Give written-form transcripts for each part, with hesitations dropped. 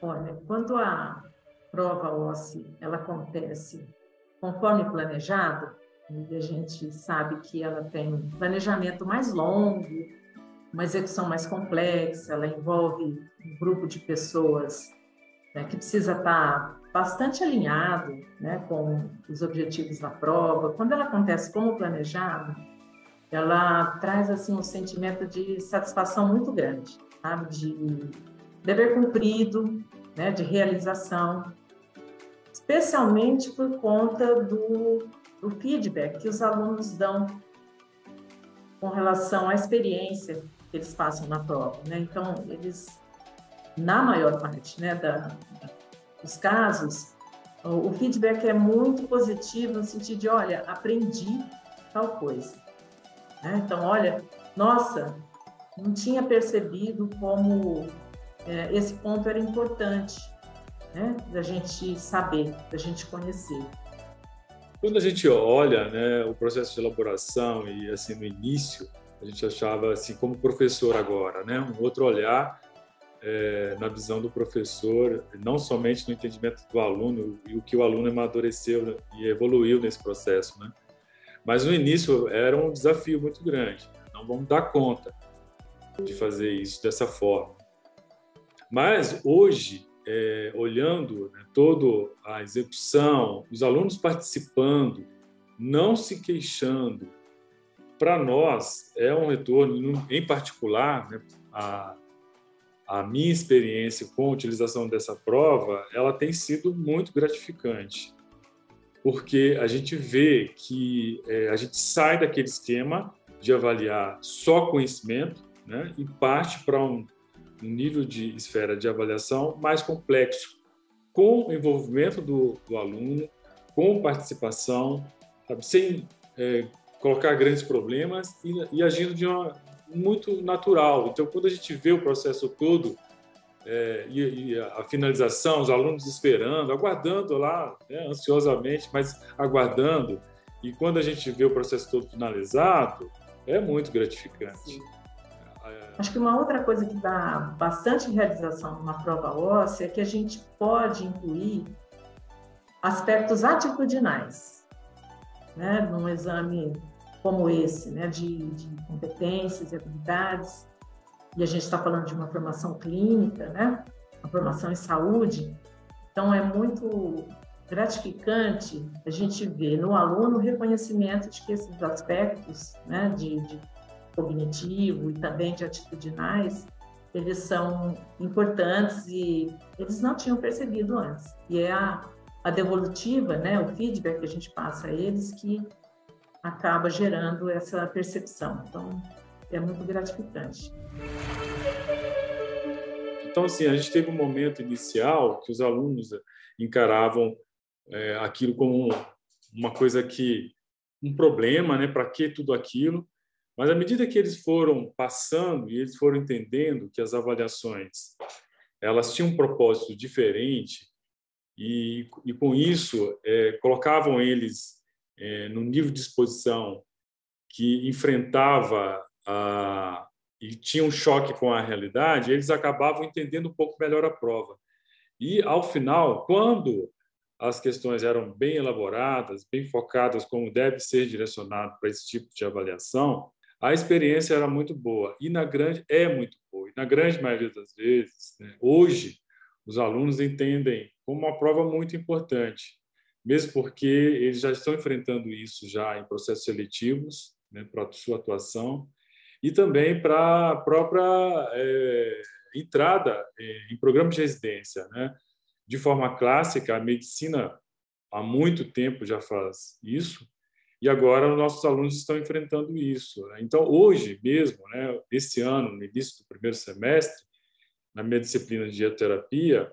Olha, quando a prova OSCE ela acontece conforme planejado, e a gente sabe que ela tem um planejamento mais longo, uma execução mais complexa, ela envolve um grupo de pessoas, né, que precisa estar bastante alinhado, né, com os objetivos da prova. Quando ela acontece como planejado, ela traz assim um sentimento de satisfação muito grande, sabe? De dever cumprido, né, de realização, especialmente por conta do feedback que os alunos dão com relação à experiência que eles passam na prova, né? Então, eles, na maior parte, né, dos casos, o feedback é muito positivo no sentido de, olha, aprendi tal coisa, né? Então, olha, nossa, não tinha percebido como esse ponto era importante, né, da gente saber, da gente conhecer. Quando a gente olha, né, o processo de elaboração e assim no início, a gente achava assim como professor agora, né, um outro olhar na visão do professor, não somente no entendimento do aluno e o que o aluno amadureceu e evoluiu nesse processo, né? Mas no início era um desafio muito grande. Não vamos dar conta de fazer isso dessa forma. Mas hoje, olhando, né, toda a execução, os alunos participando, não se queixando, para nós é um retorno, em particular, né, a minha experiência com a utilização dessa prova, ela tem sido muito gratificante, porque a gente vê que a gente sai daquele esquema de avaliar só conhecimento, né, e parte para um nível de esfera de avaliação mais complexo, com o envolvimento do aluno, com participação, sabe, sem colocar grandes problemas e agindo de uma muito natural. Então, quando a gente vê o processo todo e a finalização, os alunos esperando, aguardando lá, né, ansiosamente, mas aguardando, e quando a gente vê o processo todo finalizado, é muito gratificante. Sim. Acho que uma outra coisa que dá bastante realização numa prova óssea é que a gente pode incluir aspectos atitudinais, né, num exame como esse, né, de competências e habilidades. E a gente está falando de uma formação clínica, né, uma formação em saúde. Então, é muito gratificante a gente ver no aluno o reconhecimento de que esses aspectos, né, de cognitivo e também de atitudinais, eles são importantes e eles não tinham percebido antes. E é a devolutiva, né, o feedback que a gente passa a eles que acaba gerando essa percepção. Então, é muito gratificante. Então, assim, a gente teve um momento inicial que os alunos encaravam aquilo como uma coisa um problema, né? Para que tudo aquilo? Mas à medida que eles foram passando e eles foram entendendo que as avaliações elas tinham um propósito diferente e com isso colocavam eles no nível de exposição que enfrentava e tinha um choque com a realidade, eles acabavam entendendo um pouco melhor a prova. E, ao final, quando as questões eram bem elaboradas, bem focadas como deve ser direcionado para esse tipo de avaliação, a experiência era muito boa e é muito boa. E na grande maioria das vezes, né, hoje, os alunos entendem como uma prova muito importante, mesmo porque eles já estão enfrentando isso já em processos seletivos, né, para a sua atuação, e também para a própria entrada em programas de residência, né? De forma clássica, a medicina há muito tempo já faz isso, e agora os nossos alunos estão enfrentando isso, né? Então, hoje mesmo, né, esse ano, no início do primeiro semestre, na minha disciplina de dietoterapia,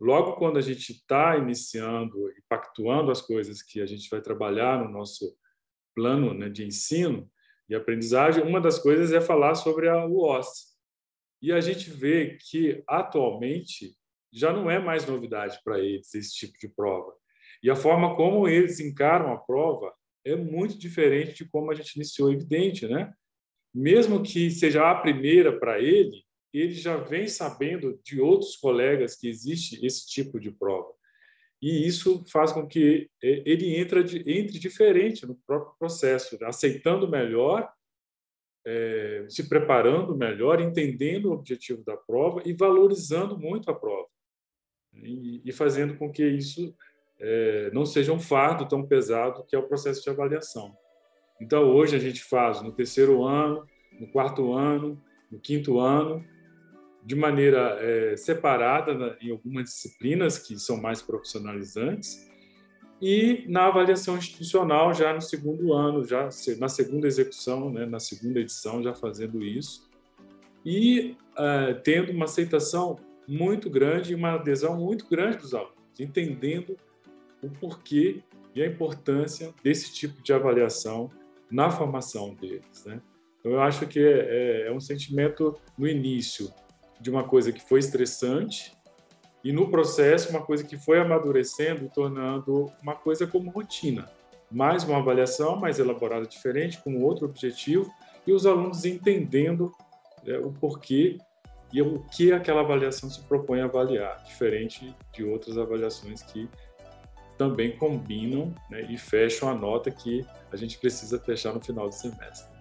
logo quando a gente está iniciando e pactuando as coisas que a gente vai trabalhar no nosso plano, né, de ensino e aprendizagem, uma das coisas é falar sobre o OSCE. E a gente vê que, atualmente, já não é mais novidade para eles esse tipo de prova. E a forma como eles encaram a prova é muito diferente de como a gente iniciou, evidente, né? Mesmo que seja a primeira para ele, ele já vem sabendo de outros colegas que existe esse tipo de prova. E isso faz com que ele entre diferente no próprio processo, aceitando melhor, se preparando melhor, entendendo o objetivo da prova e valorizando muito a prova. E fazendo com que isso não seja um fardo tão pesado que é o processo de avaliação. Então, hoje a gente faz no terceiro ano, no quarto ano, no quinto ano, de maneira separada em algumas disciplinas que são mais profissionalizantes, e na avaliação institucional já no segundo ano, já na segunda execução, né, na segunda edição, já fazendo isso, e tendo uma aceitação muito grande e uma adesão muito grande dos alunos, entendendo o porquê e a importância desse tipo de avaliação na formação deles, né? Então, eu acho que é um sentimento no início de uma coisa que foi estressante e no processo uma coisa que foi amadurecendo e tornando uma coisa como rotina. Mais uma avaliação mais elaborada, diferente, com outro objetivo, e os alunos entendendo o porquê e o que aquela avaliação se propõe a avaliar, diferente de outras avaliações que também combinam, né, e fecham a nota que a gente precisa fechar no final do semestre.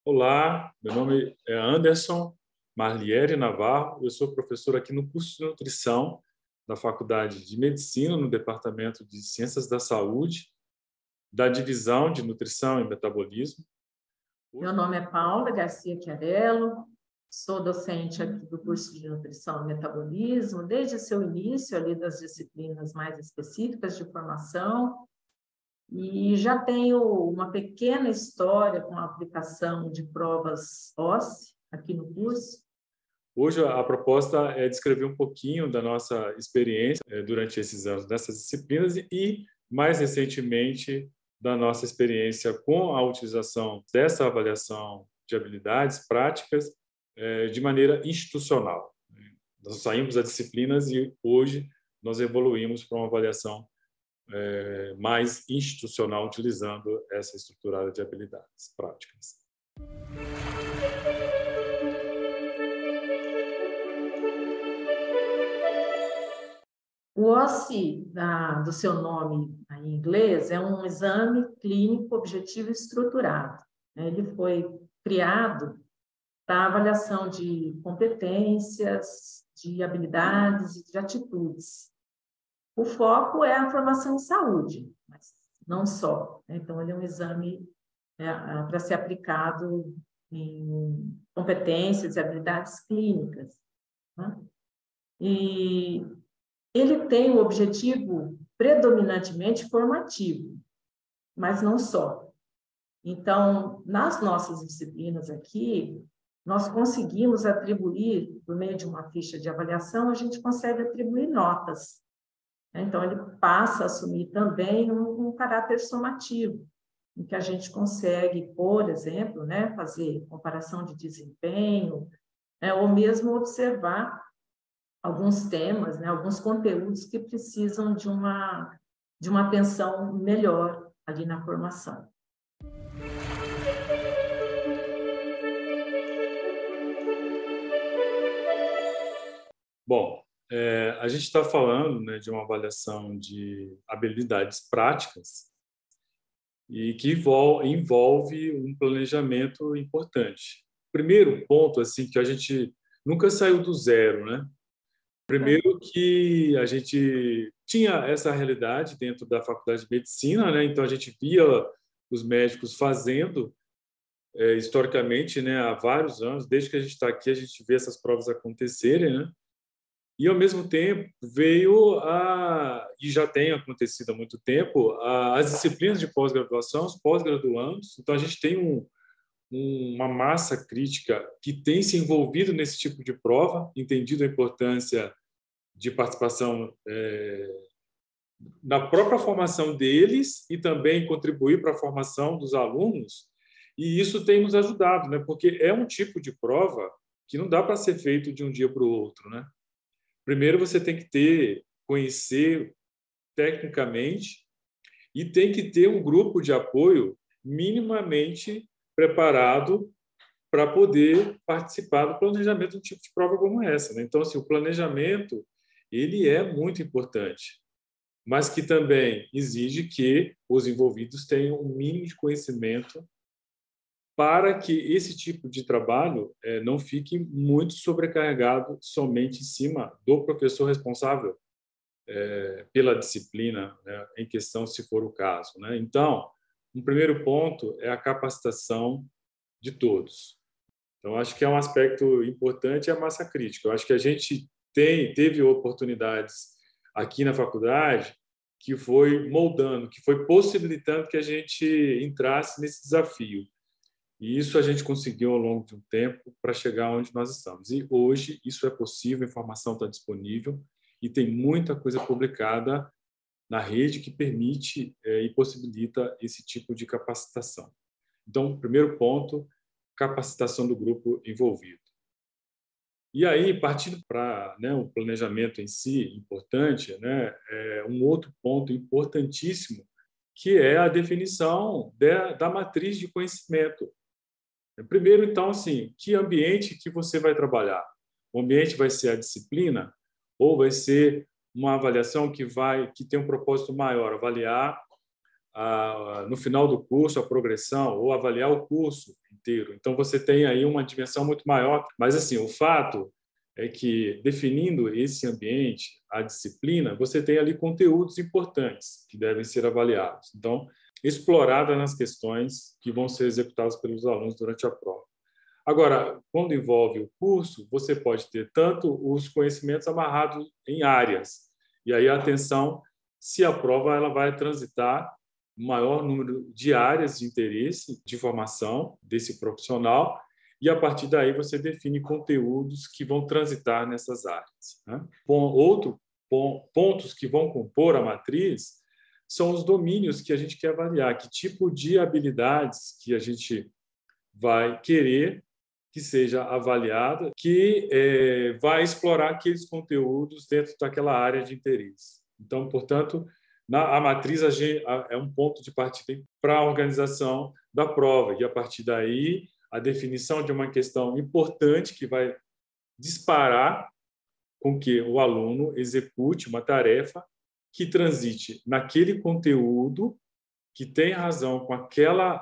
Olá, meu nome é Anderson Marliere Navarro, eu sou professor aqui no curso de nutrição da Faculdade de Medicina, no Departamento de Ciências da Saúde, da Divisão de Nutrição e Metabolismo. Meu nome é Paula Garcia Chiarello, sou docente aqui do curso de Nutrição e Metabolismo, desde seu início ali das disciplinas mais específicas de formação, e já tenho uma pequena história com a aplicação de provas OSCE aqui no curso. Hoje a proposta é descrever um pouquinho da nossa experiência durante esses anos nessas disciplinas e, mais recentemente, da nossa experiência com a utilização dessa avaliação de habilidades práticas de maneira institucional. Nós saímos das disciplinas e hoje nós evoluímos para uma avaliação mais institucional, utilizando essa estruturada de habilidades práticas. O OSCE, do seu nome em inglês, é um exame clínico objetivo estruturado. Ele foi criado para avaliação de competências, de habilidades e de atitudes. O foco é a formação em saúde, mas não só. Então, ele é um exame para ser aplicado em competências e habilidades clínicas, né? E ele tem o objetivo predominantemente formativo, mas não só. Então, nas nossas disciplinas aqui, nós conseguimos atribuir, por meio de uma ficha de avaliação, a gente consegue atribuir notas. Então, ele passa a assumir também um caráter somativo, em que a gente consegue, por exemplo, né, fazer comparação de desempenho, ou mesmo observar alguns temas, né, alguns conteúdos que precisam de uma atenção melhor ali na formação. Bom, a gente está falando, né, de uma avaliação de habilidades práticas e que envolve um planejamento importante. Primeiro ponto, assim, que a gente nunca saiu do zero, né? Primeiro que a gente tinha essa realidade dentro da Faculdade de Medicina, né? Então a gente via os médicos fazendo historicamente, né, há vários anos, desde que a gente está aqui, a gente vê essas provas acontecerem, né? E, ao mesmo tempo, veio e já tem acontecido há muito tempo, as disciplinas de pós-graduação, os pós-graduandos. Então, a gente tem uma massa crítica que tem se envolvido nesse tipo de prova, entendido a importância de participação na própria formação deles e também contribuir para a formação dos alunos. E isso tem nos ajudado, né? Porque é um tipo de prova que não dá para ser feito de um dia para o outro, né? Primeiro, você tem que conhecer tecnicamente e tem que ter um grupo de apoio minimamente preparado para poder participar do planejamento de um tipo de prova como essa, né? Então, assim, o planejamento ele é muito importante, mas que também exige que os envolvidos tenham um mínimo de conhecimento para que esse tipo de trabalho não fique muito sobrecarregado somente em cima do professor responsável pela disciplina, né, em questão, se for o caso, né? Então, um primeiro ponto é a capacitação de todos. Então, acho que é um aspecto importante a massa crítica. Eu acho que a gente teve oportunidades aqui na faculdade que foi moldando, que foi possibilitando que a gente entrasse nesse desafio. E isso a gente conseguiu ao longo de um tempo para chegar onde nós estamos. E hoje isso é possível, a informação está disponível e tem muita coisa publicada na rede que permite e possibilita esse tipo de capacitação. Então, primeiro ponto, capacitação do grupo envolvido. E aí, partindo para, né, o planejamento em si, importante, né, um outro ponto importantíssimo, que é a definição da matriz de conhecimento. Primeiro, então, assim, que ambiente que você vai trabalhar? O ambiente vai ser a disciplina ou vai ser uma avaliação que tem um propósito maior, avaliar no final do curso a progressão ou avaliar o curso inteiro. Então, você tem aí uma dimensão muito maior. Mas, assim, o fato é que, definindo esse ambiente, a disciplina, você tem ali conteúdos importantes que devem ser avaliados. Então, explorada nas questões que vão ser executadas pelos alunos durante a prova. Agora, quando envolve o curso, você pode ter tanto os conhecimentos amarrados em áreas, e aí atenção se a prova ela vai transitar o maior número de áreas de interesse de formação desse profissional, e a partir daí você define conteúdos que vão transitar nessas áreas, né? Pontos que vão compor a matriz são os domínios que a gente quer avaliar, que tipo de habilidades que a gente vai querer que seja avaliada, que vai explorar aqueles conteúdos dentro daquela área de interesse. Então, portanto, a matriz é um ponto de partida para a organização da prova, e a partir daí a definição de uma questão importante que vai disparar com que o aluno execute uma tarefa que transite naquele conteúdo que tem razão com aquela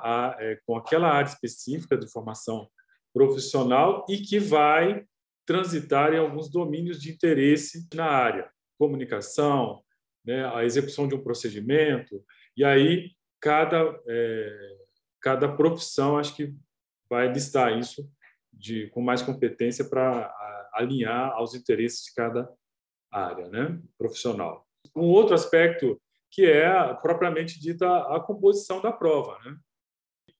área específica de formação profissional e que vai transitar em alguns domínios de interesse na área, comunicação, né, a execução de um procedimento, e aí cada profissão acho que vai listar isso com mais competência para alinhar aos interesses de cada área, né, profissional. Um outro aspecto que é propriamente dita a composição da prova, né?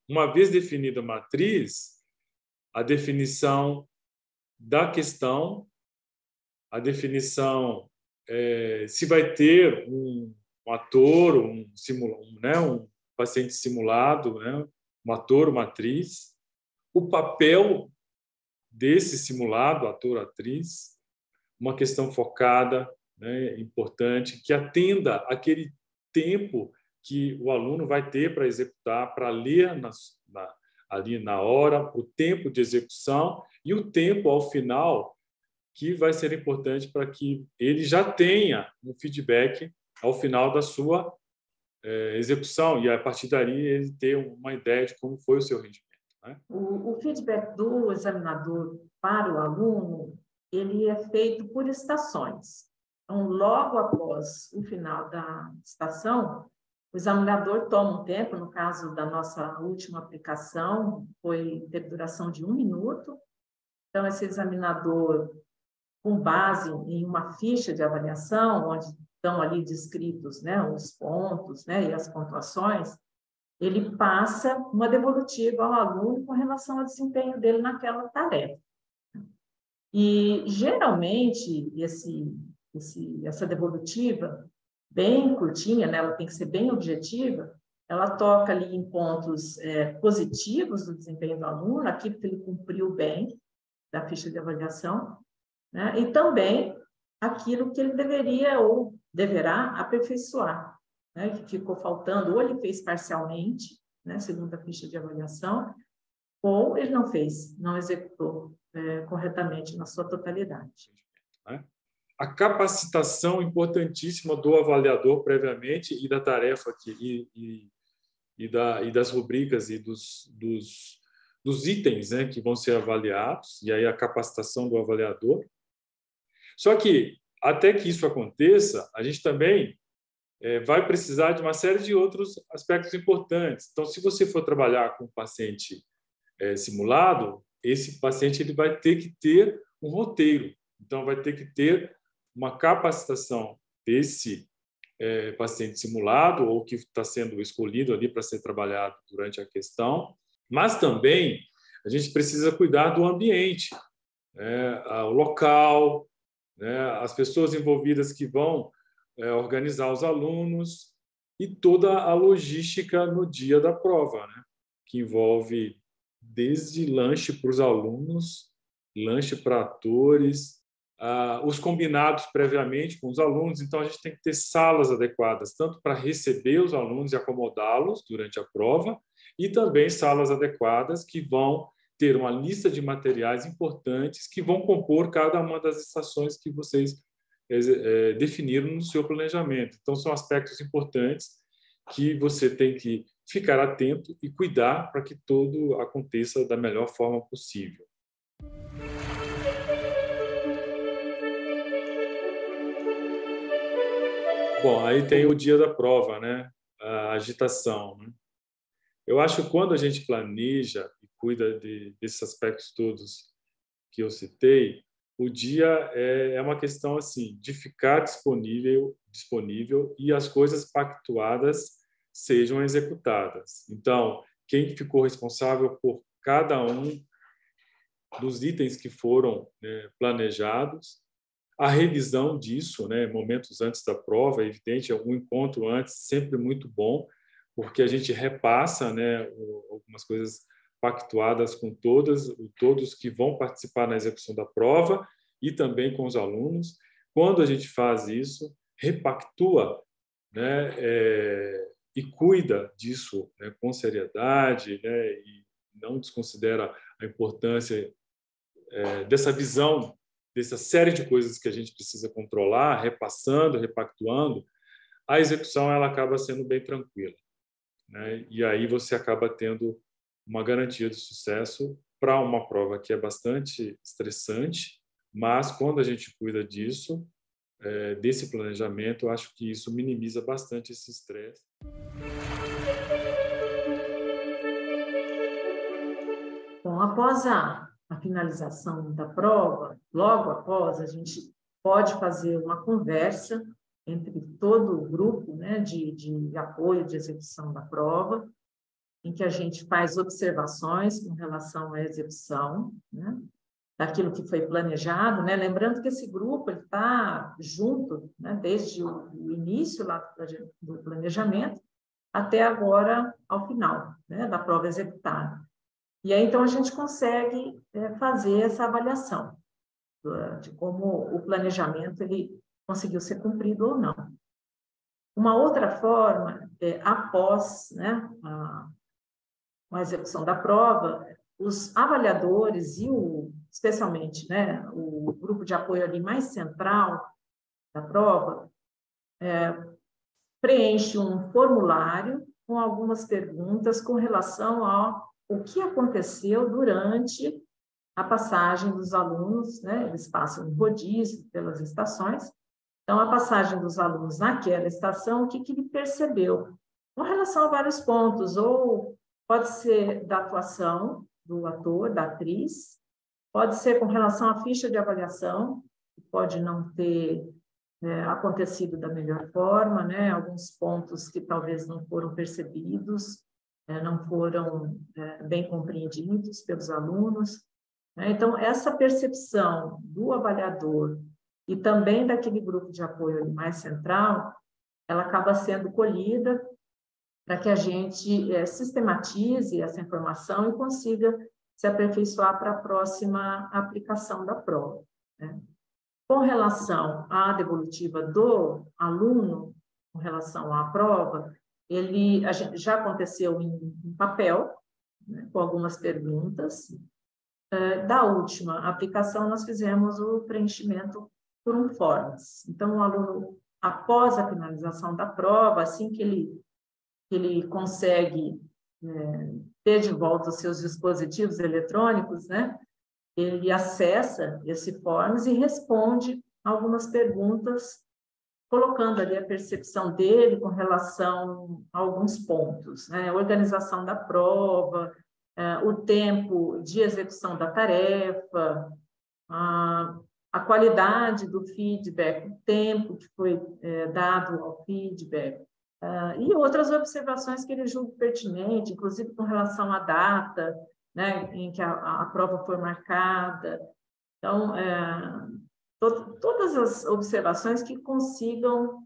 Uma vez definida a matriz, a definição da questão, a definição se vai ter um ator, um paciente simulado, né? Um ator, uma atriz, o papel desse simulado, ator, atriz, uma questão focada, né, importante, que atenda aquele tempo que o aluno vai ter para executar, para ler ali na hora, o tempo de execução e o tempo ao final, que vai ser importante para que ele já tenha um feedback ao final da sua execução e, a partir dali, ele ter uma ideia de como foi o seu rendimento, né? O feedback do examinador para o aluno, ele é feito por estações. Então, logo após o final da estação, o examinador toma um tempo, no caso da nossa última aplicação, teve duração de 1 minuto. Então, esse examinador, com base em uma ficha de avaliação, onde estão ali descritos, né, os pontos, né, e as pontuações, ele passa uma devolutiva ao aluno com relação ao desempenho dele naquela tarefa. E, geralmente, essa devolutiva, bem curtinha, né, ela tem que ser bem objetiva, ela toca ali em pontos positivos do desempenho do aluno, aquilo que ele cumpriu bem da ficha de avaliação, né, e também aquilo que ele deveria ou deverá aperfeiçoar, né, que ficou faltando, ou ele fez parcialmente, né, segundo a ficha de avaliação, ou ele não fez, não executou corretamente na sua totalidade. A capacitação importantíssima do avaliador previamente e da tarefa e das rubricas e dos itens, né, que vão ser avaliados, e aí a capacitação do avaliador. Só que, até que isso aconteça, a gente também vai precisar de uma série de outros aspectos importantes. Então, se você for trabalhar com um paciente simulado, esse paciente ele vai ter que ter um roteiro. Então, vai ter que ter uma capacitação desse paciente simulado ou que está sendo escolhido ali para ser trabalhado durante a questão. Mas também a gente precisa cuidar do ambiente, né? O local, né? As pessoas envolvidas que vão organizar os alunos e toda a logística no dia da prova, né? Que envolve desde lanche para os alunos, lanche para atores, os combinados previamente com os alunos. Então, a gente tem que ter salas adequadas, tanto para receber os alunos e acomodá-los durante a prova, e também salas adequadas que vão ter uma lista de materiais importantes que vão compor cada uma das estações que vocês definiram no seu planejamento. Então, são aspectos importantes que você tem que ficar atento e cuidar para que tudo aconteça da melhor forma possível. Bom, aí tem o dia da prova, né? A agitação, né? Eu acho que quando a gente planeja e cuida desses aspectos todos que eu citei, o dia é uma questão assim de ficar disponível e as coisas pactuadas sejam executadas. Então, quem ficou responsável por cada um dos itens que foram, né, planejados, a revisão disso, né, momentos antes da prova, é evidente, um encontro antes sempre muito bom, porque a gente repassa, né, algumas coisas pactuadas com todos que vão participar na execução da prova e também com os alunos. Quando a gente faz isso, repactua, né, e cuida disso, né, com seriedade, né, e não desconsidera a importância dessa visão, dessa série de coisas que a gente precisa controlar, repassando, repactuando, a execução ela acaba sendo bem tranquila, né? E aí você acaba tendo uma garantia de sucesso para uma prova que é bastante estressante, mas quando a gente cuida disso, desse planejamento, eu acho que isso minimiza bastante esse estresse. Bom, após a finalização da prova, logo após, a gente pode fazer uma conversa entre todo o grupo, né, de apoio de execução da prova, em que a gente faz observações com relação à execução, né, daquilo que foi planejado, né? Lembrando que esse grupo está junto, né, desde o início lá do planejamento até agora, ao final, né, da prova executada. E aí, então, a gente consegue fazer essa avaliação de como o planejamento ele conseguiu ser cumprido ou não. Uma outra forma, após, né, a execução da prova, os avaliadores e especialmente, né, o grupo de apoio ali mais central da prova preenche um formulário com algumas perguntas com relação ao que aconteceu durante a passagem dos alunos, né? Eles passam em rodízio pelas estações. Então, a passagem dos alunos naquela estação, o que ele percebeu? Com relação a vários pontos, ou pode ser da atuação do ator, da atriz, pode ser com relação à ficha de avaliação, que pode não ter acontecido da melhor forma, né? Alguns pontos que talvez não foram percebidos, não foram bem compreendidos pelos alunos. Então, essa percepção do avaliador e também daquele grupo de apoio mais central, ela acaba sendo colhida para que a gente sistematize essa informação e consiga se aperfeiçoar para a próxima aplicação da prova, né? Com relação à devolutiva do aluno, com relação à prova, já aconteceu em papel, né, com algumas perguntas. Da última aplicação, nós fizemos o preenchimento por um forms. Então, o aluno, após a finalização da prova, assim que ele consegue ter de volta os seus dispositivos eletrônicos, né, ele acessa esse forms e responde algumas perguntas, colocando ali a percepção dele com relação a alguns pontos, né? Organização da prova, o tempo de execução da tarefa, a qualidade do feedback, o tempo que foi dado ao feedback, e outras observações que ele julga pertinente, inclusive com relação à data, né, em que a prova foi marcada. Então, todas as observações que consigam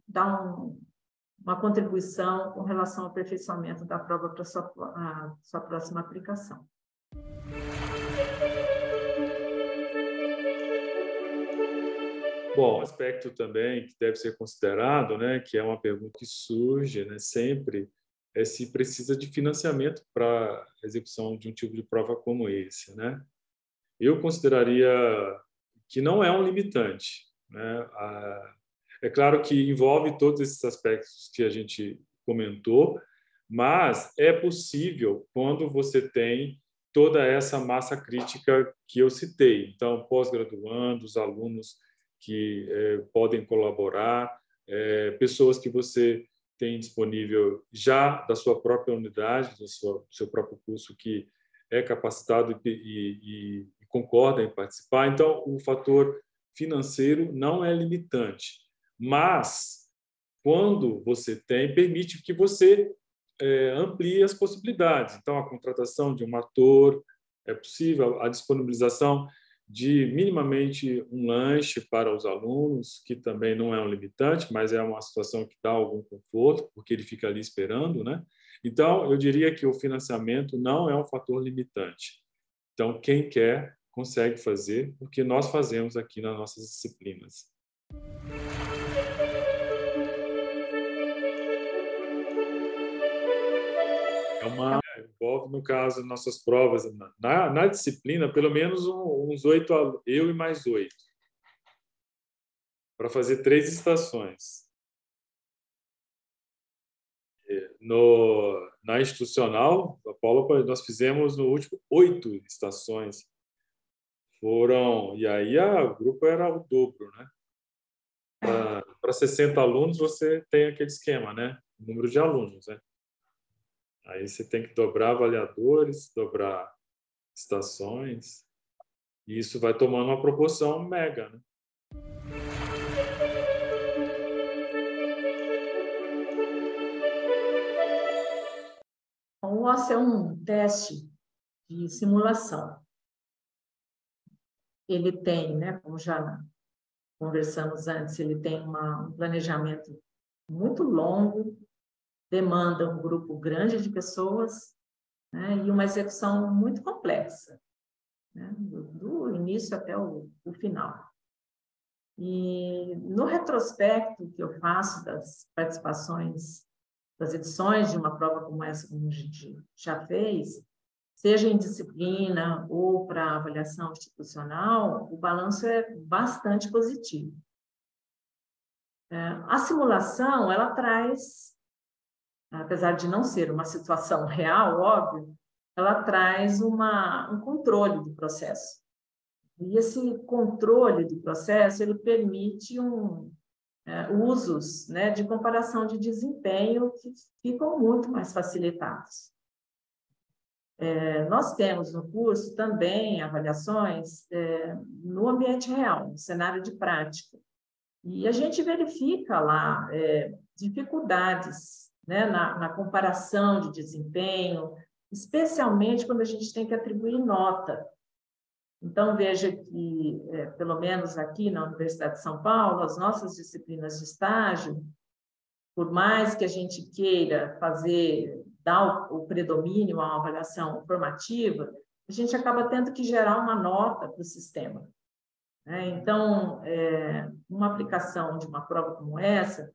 dar uma contribuição com relação ao aperfeiçoamento da prova para a sua próxima aplicação. Bom, um aspecto também que deve ser considerado, né, que é uma pergunta que surge, né, sempre, é se precisa de financiamento para a execução de um tipo de prova como esse, né? Eu consideraria que não é um limitante, né? É claro que envolve todos esses aspectos que a gente comentou, mas é possível quando você tem toda essa massa crítica que eu citei. Então, pós-graduandos, alunos que podem colaborar, pessoas que você tem disponível já da sua própria unidade, do seu próprio curso, que é capacitado e concorda em participar. Então, o fator financeiro não é limitante, mas quando você tem, permite que você amplie as possibilidades. Então, a contratação de um ator é possível, a disponibilização de minimamente um lanche para os alunos, que também não é um limitante, mas é uma situação que dá algum conforto, porque ele fica ali esperando, né? Então, eu diria que o financiamento não é um fator limitante. Então, quem quer, consegue fazer, porque nós fazemos aqui nas nossas disciplinas. Envolve, no caso, nossas provas, na disciplina, pelo menos uns 8, eu e mais 8, para fazer 3 estações. Na institucional, a Paula, nós fizemos no último 8 estações. E aí o grupo era o dobro, né? Para 60 alunos, você tem aquele esquema, né? O número de alunos, né? Aí você tem que dobrar avaliadores, dobrar estações, e isso vai tomando uma proporção mega, né? O OSCE é um teste de simulação. Ele tem, né, como já conversamos antes, ele tem um planejamento muito longo, demanda um grupo grande de pessoas, né, e uma execução muito complexa, né, do início até o final. E no retrospecto que eu faço das participações, das edições de uma prova como essa, como a gente já fez, seja em disciplina ou para avaliação institucional, o balanço é bastante positivo. A simulação, ela traz, apesar de não ser uma situação real, óbvio, ela traz um controle do processo. E esse controle do processo, ele permite usos, né, de comparação de desempenho que ficam muito mais facilitados. Nós temos no curso também avaliações no ambiente real, no cenário de prática. E a gente verifica lá dificuldades, né, na comparação de desempenho, especialmente quando a gente tem que atribuir nota. Então, veja que, pelo menos aqui na Universidade de São Paulo, as nossas disciplinas de estágio, por mais que a gente queira dar o predomínio a uma avaliação formativa, a gente acaba tendo que gerar uma nota para o sistema. Então, uma aplicação de uma prova como essa,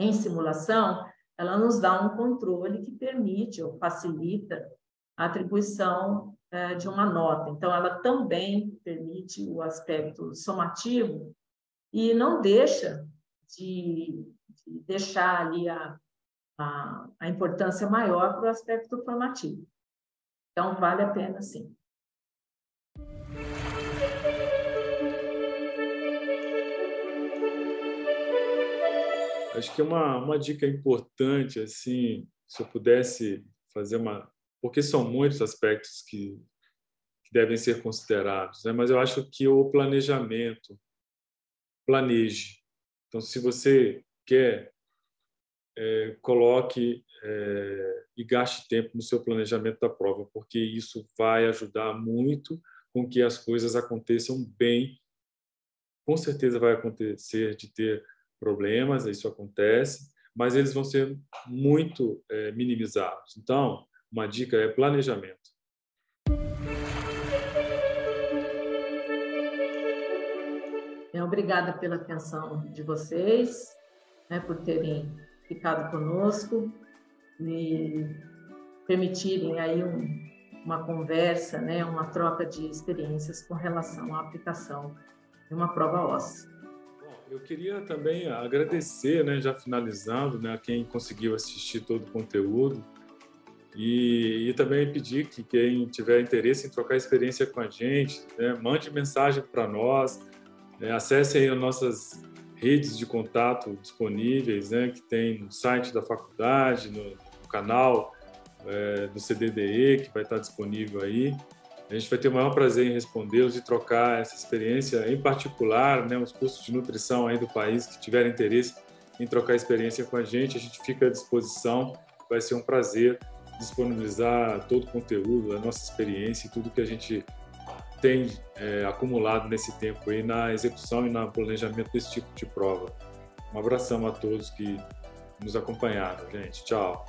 em simulação, ela nos dá um controle que permite ou facilita a atribuição de uma nota. Então, ela também permite o aspecto somativo e não deixa de deixar ali a importância maior para o aspecto formativo. Então, vale a pena, sim. Acho que uma dica importante, assim, se eu pudesse fazer porque são muitos aspectos que devem ser considerados, né? Mas eu acho que o planejamento, planeje. Então, se você quer, coloque e gaste tempo no seu planejamento da prova, porque isso vai ajudar muito com que as coisas aconteçam bem. Com certeza vai acontecer de ter problemas, isso acontece, mas eles vão ser muito minimizados. Então, uma dica é planejamento. Obrigada pela atenção de vocês, né, por terem ficado conosco e permitirem aí uma conversa, né, uma troca de experiências com relação à aplicação de uma prova óssea. Bom, eu queria também agradecer, né, já finalizando, né, a quem conseguiu assistir todo o conteúdo e também pedir que quem tiver interesse em trocar experiência com a gente, né, mande mensagem para nós, acessem as nossas redes de contato disponíveis, né, que tem no site da faculdade, no canal do CDDE, que vai estar disponível aí. A gente vai ter o maior prazer em respondê-los e trocar essa experiência, em particular, né, os cursos de nutrição aí do país que tiverem interesse em trocar experiência com a gente fica à disposição. Vai ser um prazer disponibilizar todo o conteúdo, a nossa experiência e tudo que a gente tem acumulado nesse tempo aí na execução e no planejamento desse tipo de prova. Um abração a todos que nos acompanharam, gente. Tchau.